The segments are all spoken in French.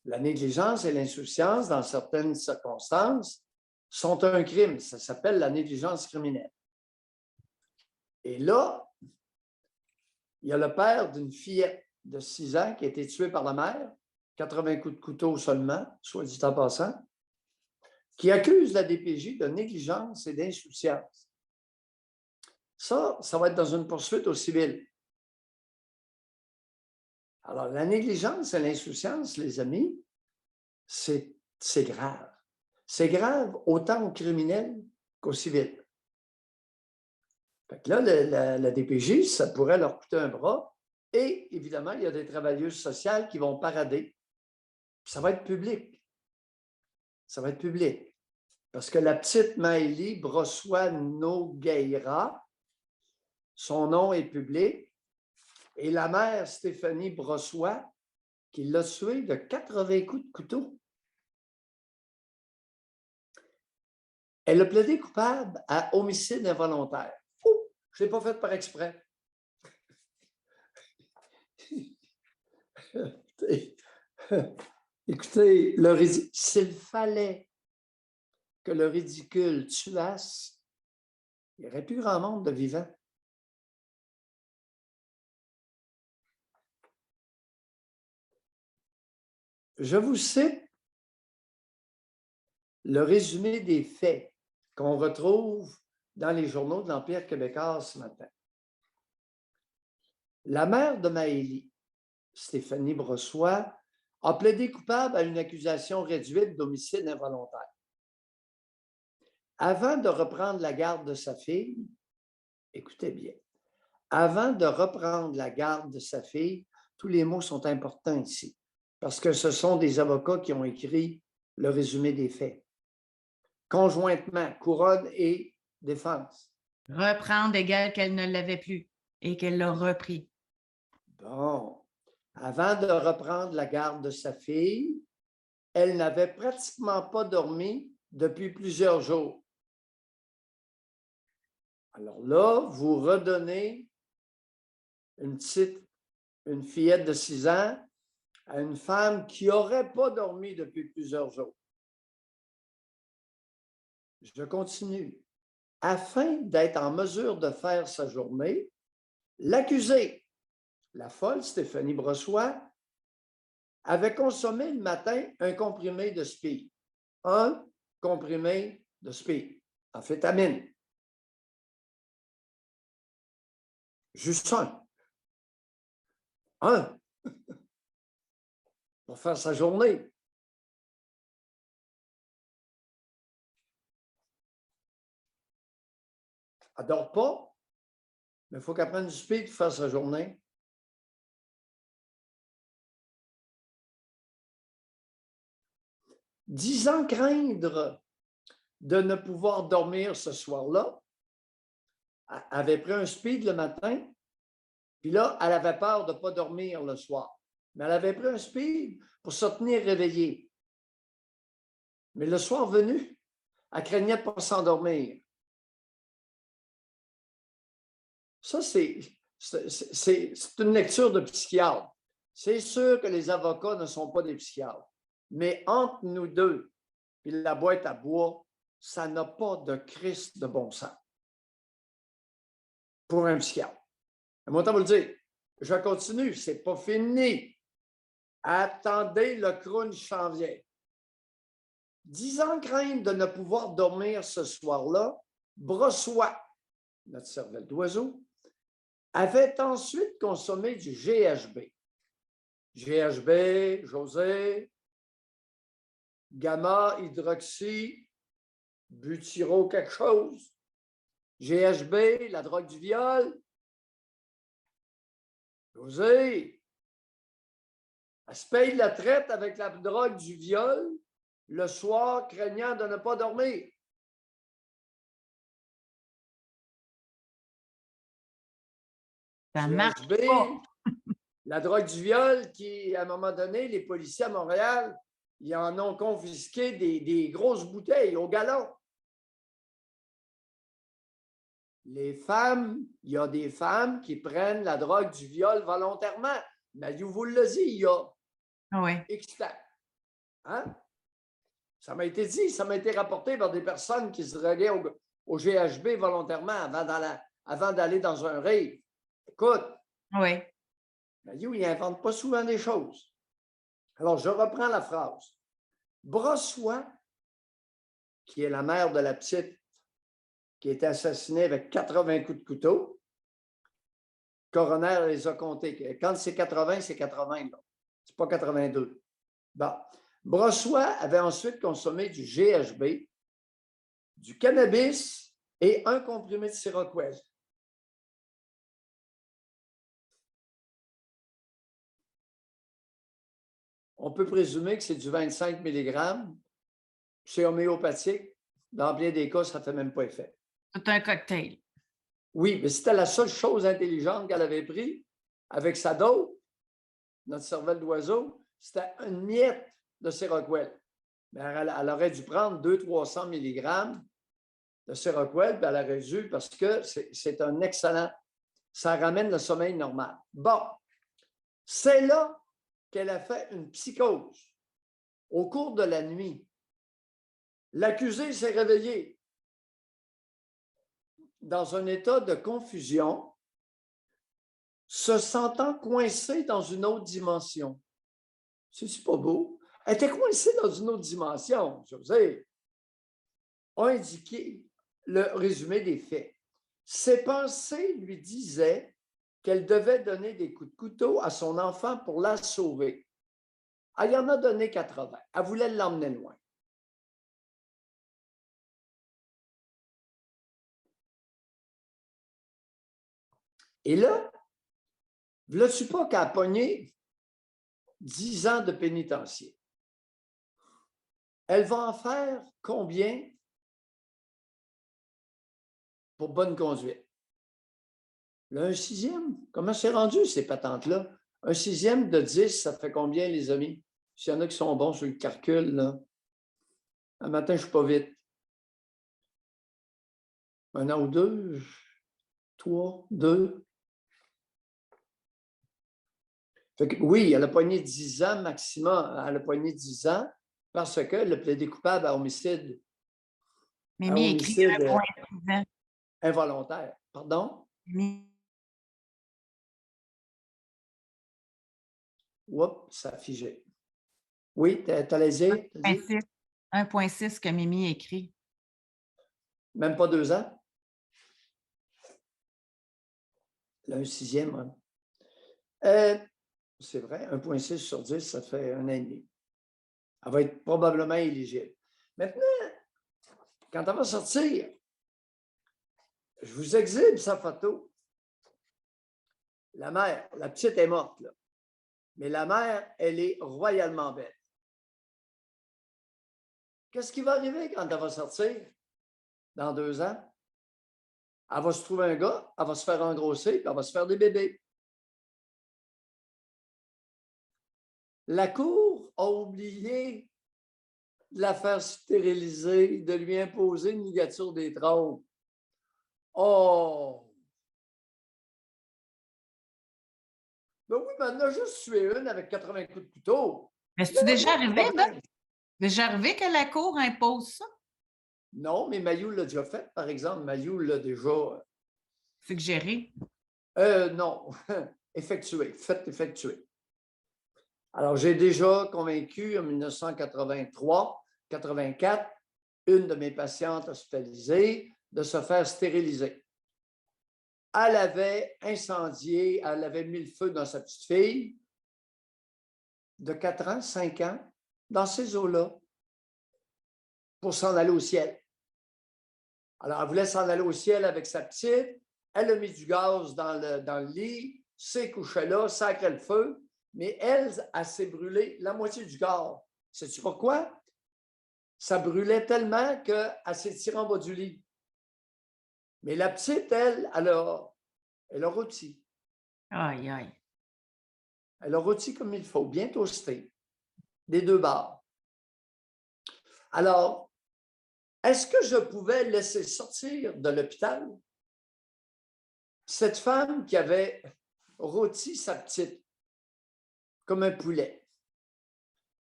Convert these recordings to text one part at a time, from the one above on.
La négligence et l'insouciance, dans certaines circonstances, sont un crime. Ça s'appelle la négligence criminelle. Et là, il y a le père d'une fillette de 6 ans qui a été tuée par la mère, 80 coups de couteau seulement, soit dit en passant, qui accuse la DPJ de négligence et d'insouciance. Ça va être dans une poursuite au civil. Alors, la négligence et l'insouciance, les amis, c'est grave. C'est grave autant au criminel qu'au civil. Fait que là, la DPJ, ça pourrait leur coûter un bras. Et évidemment, il y a des travailleuses sociales qui vont parader. Ça va être public. Ça va être public. Parce que la petite Maëlie Brossois Nogueira, son nom est public, et la mère Stéphanie Brossois, qui l'a tué de 80 coups de couteau. Elle a plaidé coupable à homicide involontaire. Oh, je ne l'ai pas fait par exprès. Écoutez, s'il fallait que le ridicule tuasse, il n'y aurait plus grand monde de vivants. Je vous cite le résumé des faits qu'on retrouve dans les journaux de l'Empire québécois ce matin. La mère de Maëlie, Stéphanie Brossois, a plaidé coupable à une accusation réduite d'homicide involontaire. Avant de reprendre la garde de sa fille, écoutez bien, avant de reprendre la garde de sa fille, tous les mots sont importants ici, parce que ce sont des avocats qui ont écrit le résumé des faits. Conjointement, couronne et défense. Reprendre égale qu'elle ne l'avait plus et qu'elle l'a repris. Bon. Avant de reprendre la garde de sa fille, elle n'avait pratiquement pas dormi depuis plusieurs jours. Alors là, vous redonnez une fillette de 6 ans à une femme qui n'aurait pas dormi depuis plusieurs jours. Je continue. Afin d'être en mesure de faire sa journée, l'accusée, la folle Stéphanie Brossois, avait consommé le matin un comprimé de speed. Un comprimé de speed, amphétamine. Juste un. Un. Pour faire sa journée. Elle ne dort pas, mais il faut qu'elle prenne du speed pour faire sa journée. Disant craindre de ne pouvoir dormir ce soir-là, elle avait pris un speed le matin, puis là, elle avait peur de ne pas dormir le soir. Mais elle avait pris un speed pour se tenir réveillée. Mais le soir venu, elle craignait de ne pas s'endormir. Ça, c'est une lecture de psychiatre. C'est sûr que les avocats ne sont pas des psychiatres. Mais entre nous deux et la boîte à bois, ça n'a pas de Christ de bon sens pour un psychiatre. Moi, vous le dire, je continue, c'est pas fini. Attendez, le crunch s'en vient. Disant craindre de ne pouvoir dormir ce soir-là, Brossois, notre cervelle d'oiseau, avait ensuite consommé du GHB. GHB, José, gamma, hydroxy, butyro quelque chose. GHB, la drogue du viol. José, elle se paye la traite avec la drogue du viol le soir, craignant de ne pas dormir. Ça marche GHB, pas. la drogue du viol qui, à un moment donné, les policiers à Montréal, ils en ont confisqué des grosses bouteilles au gallon. Les femmes, il y a des femmes qui prennent la drogue du viol volontairement. Mais vous le dit, il y a Oui. X temps. Hein? Ça m'a été dit, ça m'a été rapporté par des personnes qui se droguaient au GHB volontairement avant d'aller dans un rave. Écoute, Oui. Mayu, il n'invente pas souvent des choses. Alors, je reprends la phrase. Brossois, qui est la mère de la petite qui a été assassinée avec 80 coups de couteau, le coroner les a comptés. Quand c'est 80, c'est 80. Ce n'est pas 82. Bon. Brossois avait ensuite consommé du GHB, du cannabis et un comprimé de Seroquel. On peut présumer que c'est du 25 mg. C'est homéopathique. Dans bien des cas, ça ne fait même pas effet. C'est un cocktail. Oui, mais c'était la seule chose intelligente qu'elle avait pris avec sa dope, notre cervelle d'oiseau, c'était une miette de Seroquel. Mais elle aurait dû prendre 200-300 mg de Seroquel, puis elle aurait dû, parce que c'est un excellent, ça ramène le sommeil normal. Bon, c'est là qu'elle a fait une psychose. Au cours de la nuit, l'accusé s'est réveillé dans un état de confusion, se sentant coincé dans une autre dimension. C'est pas beau? Elle était coincée dans une autre dimension, José. A indiqué le résumé des faits. Ses pensées lui disaient qu'elle devait donner des coups de couteau à son enfant pour la sauver. Elle y en a donné 80. Elle voulait l'emmener loin. Et là, veux-tu pas qu'elle a pogné 10 ans de pénitencier? Elle va en faire combien pour bonne conduite? Là, un sixième? Comment c'est rendu, ces patentes-là? Un sixième de 10, ça fait combien, les amis? S'il y en a qui sont bons sur le calcul, là. Un matin, je ne suis pas vite. 1 an ou 2, 3, 2. Fait que, oui, elle a pogné 10 ans maximum. Elle a pogné 10 ans parce qu'elle a plaidé coupable à homicide. Mimi écrit 1,6 ans. Involontaire. Pardon? Mimi. Oups, ça a figé. Oui, tu as les dire? 1,6 que Mimi écrit. Même pas 2 ans? Là, un sixième. Hein? C'est vrai, 1,6 sur 10, ça fait 1 an et demi. Elle va être probablement éligible. Maintenant, quand elle va sortir, je vous exhibe sa photo. La mère, la petite est morte, là. Mais la mère, elle est royalement belle. Qu'est-ce qui va arriver quand elle va sortir dans 2 ans? Elle va se trouver un gars, elle va se faire engrosser, puis elle va se faire des bébés. La Cour a oublié de la faire stériliser, de lui imposer une ligature des trompes. Oh! Ben oui, mais on a juste tué une avec 80 coups de couteau. Mais c'est déjà arrivé, ben? Déjà arrivé que la Cour impose ça? Non, mais Mayou l'a déjà fait, par exemple. Mayou l'a déjà... Suggéré? Non, effectué, fait effectué. Alors, j'ai déjà convaincu en 1983-84 une de mes patientes hospitalisées de se faire stériliser. Elle avait incendié, elle avait mis le feu dans sa petite fille de 4 ans, 5 ans, dans ces eaux-là, pour s'en aller au ciel. Alors, elle voulait s'en aller au ciel avec sa petite. Elle a mis du gaz dans le lit, s'est couchée là, sacrait le feu, mais elle s'est brûlée la moitié du corps. Sais-tu pourquoi? Ça brûlait tellement qu'elle s'est tirée en bas du lit. Mais la petite, elle a rôti. Aïe, aïe. Elle a rôti comme il faut, bien toasté, des 2 bords. Alors, est-ce que je pouvais laisser sortir de l'hôpital cette femme qui avait rôti sa petite comme un poulet?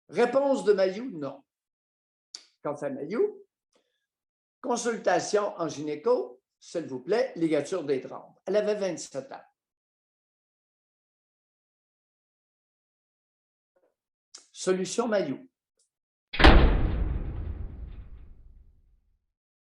Réponse de Mayou, non. Quant à Mayou, consultation en gynéco, s'il vous plaît, ligature des trompes. Elle avait 27 ans. Solution Mayou.